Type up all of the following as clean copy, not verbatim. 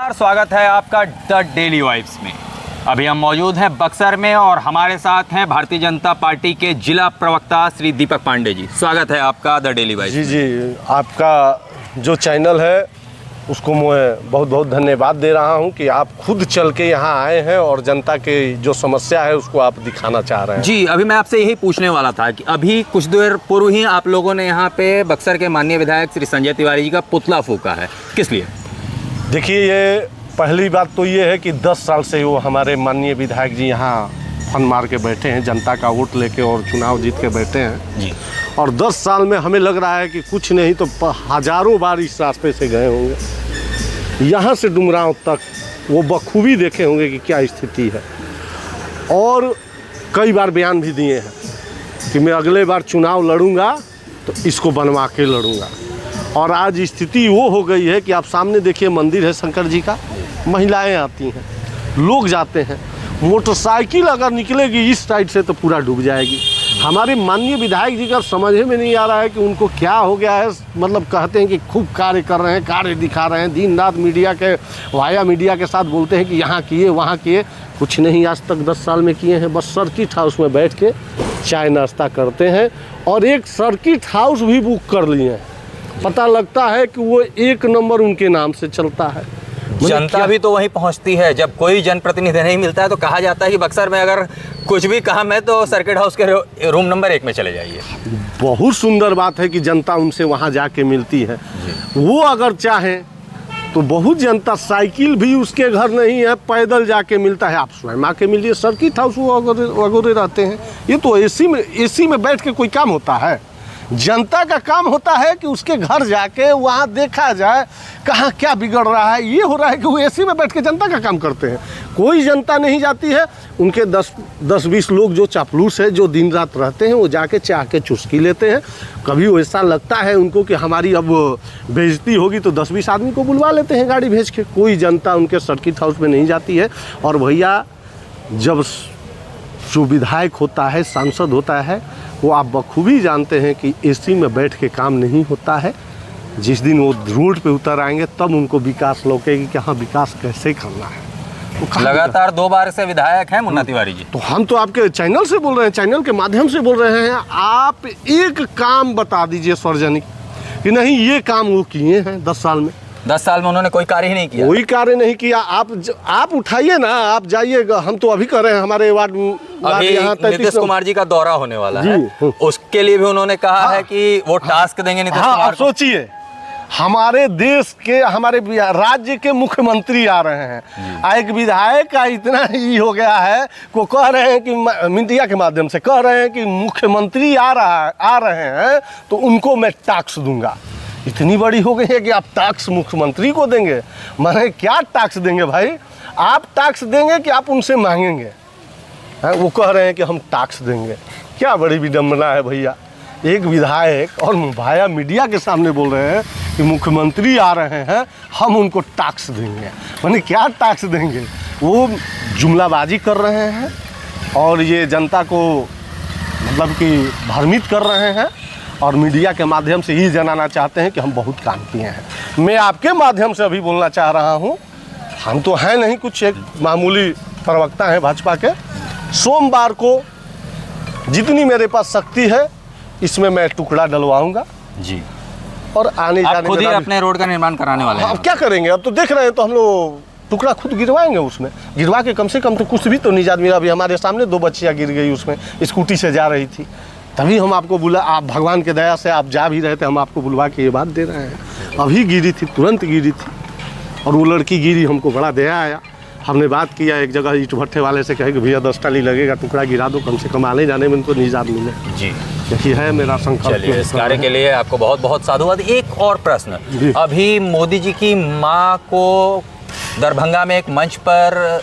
स्वागत है आपका द डेली वाइब्स में। अभी हम मौजूद हैं बक्सर में और हमारे साथ हैं भारतीय जनता पार्टी के जिला प्रवक्ता श्री दीपक पांडे जी। स्वागत है आपका द डेली वाइब्स। जी, आपका जो चैनल है उसको मैं बहुत बहुत धन्यवाद दे रहा हूं कि आप खुद चल के यहां आए हैं और जनता के जो समस्या है उसको आप दिखाना चाह रहे हैं। जी, अभी मैं आपसे यही पूछने वाला था कि अभी कुछ देर पूर्व ही आप लोगों ने यहाँ पे बक्सर के माननीय विधायक श्री संजय तिवारी जी का पुतला फूका है, किस लिए? देखिए, ये पहली बात तो ये है कि 10 साल से वो हमारे माननीय विधायक जी यहाँ फन मार के बैठे हैं, जनता का वोट लेके और चुनाव जीत के बैठे हैं जी। और 10 साल में हमें लग रहा है कि कुछ नहीं तो हजारों बार इस रास्ते से गए होंगे, यहाँ से डुमरांव तक वो बखूबी देखे होंगे कि क्या स्थिति है। और कई बार बयान भी दिए हैं कि मैं अगले बार चुनाव लड़ूंगा तो इसको बनवा के लड़ूंगा। और आज स्थिति वो हो गई है कि आप सामने देखिए, मंदिर है शंकर जी का, महिलाएं आती हैं, लोग जाते हैं, मोटरसाइकिल अगर निकलेगी इस साइड से तो पूरा डूब जाएगी। हमारे माननीय विधायक जी का समझ में नहीं आ रहा है कि उनको क्या हो गया है। मतलब कहते हैं कि खूब कार्य कर रहे हैं, कार्य दिखा रहे हैं, दिन रात मीडिया के वाया मीडिया के साथ बोलते हैं कि यहाँ किए वहाँ किए, कुछ नहीं आज तक 10 साल में किए हैं। बस सर्किट हाउस में बैठ के चाय नाश्ता करते हैं और एक सर्किट हाउस भी बुक कर लिए हैं। पता लगता है कि वो 1 नंबर उनके नाम से चलता है। जनता भी तो वहीं पहुंचती है। जब कोई जनप्रतिनिधि नहीं मिलता है तो कहा जाता है कि बक्सर में अगर कुछ भी काम है तो सर्किट हाउस के रूम नंबर 1 में चले जाइए। बहुत सुंदर बात है कि जनता उनसे वहाँ जाके मिलती है। वो अगर चाहें तो बहुत जनता, साइकिल भी उसके घर नहीं है, पैदल जाके मिलता है। आप स्वयं आके मिलिए, सर्किट हाउस वो वगैरह रहते हैं। ये तो एसी में बैठ के कोई काम होता है? जनता का काम होता है कि उसके घर जाके वहाँ देखा जाए कहाँ क्या बिगड़ रहा है। ये हो रहा है कि वो एसी में बैठ के जनता का काम करते हैं। कोई जनता नहीं जाती है। उनके 10-20 लोग जो चापलूस है, जो दिन रात रहते हैं, वो जाके चाह के चुस्की लेते हैं। कभी ऐसा लगता है उनको कि हमारी अब बेइज्जती होगी तो 10-20 आदमी को बुलवा लेते हैं गाड़ी भेज के। कोई जनता उनके सर्किट हाउस में नहीं जाती है। और भैया, जब जो विधायक होता है, सांसद होता है, वो आप बखूबी जानते हैं कि एसी में बैठ के काम नहीं होता है। जिस दिन वो रोड पे उतर आएंगे तब उनको विकास लौकेगी कि हाँ, विकास कैसे करना है। तो लगातार 2 बार से विधायक हैं मुन्ना तिवारी जी। तो हम तो आपके चैनल से बोल रहे हैं, चैनल के माध्यम से बोल रहे हैं। आप एक काम बता दीजिए सार्वजनिक कि नहीं ये काम वो किए हैं 10 साल में। 10 साल में उन्होंने कोई कार्य ही नहीं किया। कोई कार्य नहीं किया। आप उठाइए ना, आप जाइएगा। हम तो अभी कर रहे हैं, हमारे वार्ड यहाँ नीतीश कुमार जी का दौरा होने वाला है, उसके लिए भी उन्होंने कहा है कि वो टास्क देंगे नीतीश कुमार आप सोचिए, हमारे देश के, हमारे राज्य के मुख्यमंत्री आ रहे हैं, एक विधायक का इतना ही हो गया है को कह रहे हैं कि मीडिया के माध्यम से कह रहे हैं कि मुख्यमंत्री आ रहे हैं तो उनको मैं टैक्स दूंगा। इतनी बड़ी हो गई है कि आप टैक्स मुख्यमंत्री को देंगे? माने क्या टैक्स देंगे भाई? आप टैक्स देंगे कि आप उनसे मांगेंगे? वो कह रहे हैं कि हम टैक्स देंगे। क्या बड़ी विडम्बना है भैया। एक विधायक और भाया मीडिया के सामने बोल रहे हैं कि मुख्यमंत्री आ रहे हैं, हम उनको टैक्स देंगे। माने क्या टैक्स देंगे? वो जुमलाबाजी कर रहे हैं और ये जनता को मतलब कि भ्रमित कर रहे हैं और मीडिया के माध्यम से ही जनाना चाहते हैं कि हम बहुत काम किए हैं। मैं आपके माध्यम से अभी बोलना चाह रहा हूं, हम तो हैं नहीं कुछ, एक मामूली प्रवक्ता हैं भाजपा के। सोमवार को जितनी मेरे पास शक्ति है इसमें मैं टुकड़ा डलवाऊंगा जी। और आने जाने खुद ही अपने रोड का निर्माण कराने वाले हैं। अब क्या करेंगे? अब तो देख रहे हैं, तो हम लोग टुकड़ा खुद गिरवाएंगे। उसमें गिरवा के कम से कम तो कुछ भी तो निजात मिला। अभी हमारे सामने 2 बच्चियाँ गिर गई, उसमें स्कूटी से जा रही थी, तभी हम आपको बुला, आप भगवान के दया से आप जा भी रहे थे, हम आपको बुलवा के ये बात दे रहे हैं। अभी गिरी थी, तुरंत गिरी थी और वो लड़की गिरी, हमको बड़ा दया आया। हमने बात किया एक जगह ईंट भट्ठे वाले से, कहे कि भैया 10 टाली लगेगा, टुकड़ा गिरा दो, कम से कम आने जाने में तो निजात मिले जी। यही है मेरा संकल्प। चलिए, इस कार्य के लिए आपको बहुत बहुत साधुवाद। एक और प्रश्न, अभी मोदी जी की माँ को दरभंगा में एक मंच पर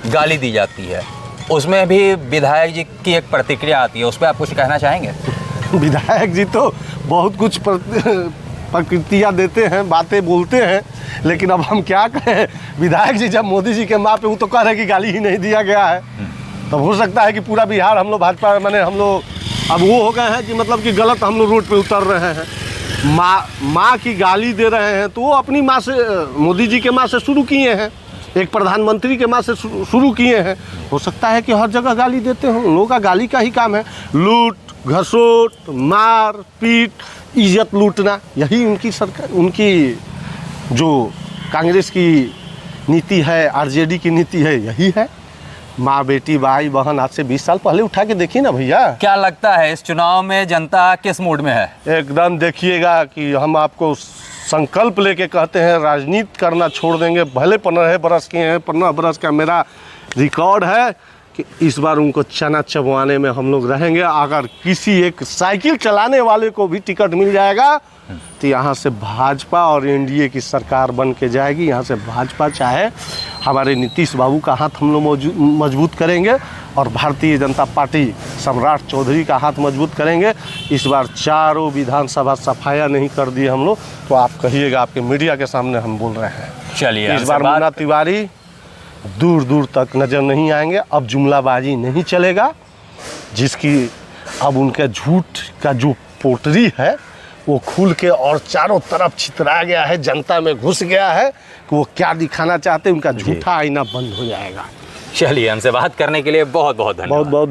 गाली दी जाती है, उसमें भी विधायक जी की एक प्रतिक्रिया आती है, उस पर आप कुछ कहना चाहेंगे? विधायक जी तो बहुत कुछ प्रतिक्रिया देते हैं, बातें बोलते हैं, लेकिन अब हम क्या कहें। विधायक जी जब मोदी जी के माँ पे, वो तो कह रहे हैं कि गाली ही नहीं दिया गया है। तब हो सकता है कि पूरा बिहार हम लोग भाजपा, माने हम लोग अब वो हो गए हैं कि मतलब कि गलत हम लोग रोड पे उतर रहे हैं। माँ की गाली दे रहे हैं, तो वो अपनी माँ से, मोदी जी के माँ से शुरू किए हैं, एक प्रधानमंत्री के माँ से शुरू किए हैं। हो सकता है कि हर जगह गाली देते हों, उन लोगों का गाली का ही काम है, लूट घसोट मार पीट इज्जत लूटना, यही उनकी सरकार, उनकी जो कांग्रेस की नीति है, आरजेडी की नीति है, यही है। माँ बेटी भाई बहन आज से 20 साल पहले उठा के देखिए ना भैया। क्या लगता है इस चुनाव में जनता किस मूड में है? एकदम देखिएगा कि हम आपको संकल्प लेके कहते हैं, राजनीति करना छोड़ देंगे। भले 15 बरस के हैं, 15 बरस का मेरा रिकॉर्ड है कि इस बार उनको चना चबवाने में हम लोग रहेंगे। अगर किसी एक साइकिल चलाने वाले को भी टिकट मिल जाएगा तो यहाँ से भाजपा और एनडीए की सरकार बन के जाएगी। यहाँ से भाजपा, चाहे हमारे नीतीश बाबू का हाथ हम लोग मजबूत करेंगे और भारतीय जनता पार्टी सम्राट चौधरी का हाथ मजबूत करेंगे। इस बार चारों विधानसभा सफाया नहीं कर दिए हम लोग, तो आप कहिएगा, आपके मीडिया के सामने हम बोल रहे हैं। चलिए, इस बार मुन्ना तिवारी दूर दूर तक नज़र नहीं आएंगे। अब जुमलाबाजी नहीं चलेगा, जिसकी अब उनके झूठ का जो पोटरी है वो खुल के और चारों तरफ छितरा गया है, जनता में घुस गया है कि वो क्या दिखाना चाहते हैं, उनका झूठा आईना बंद हो जाएगा। चलिए, हमसे बात करने के लिए बहुत बहुत धन्यवाद। बहुत बहुत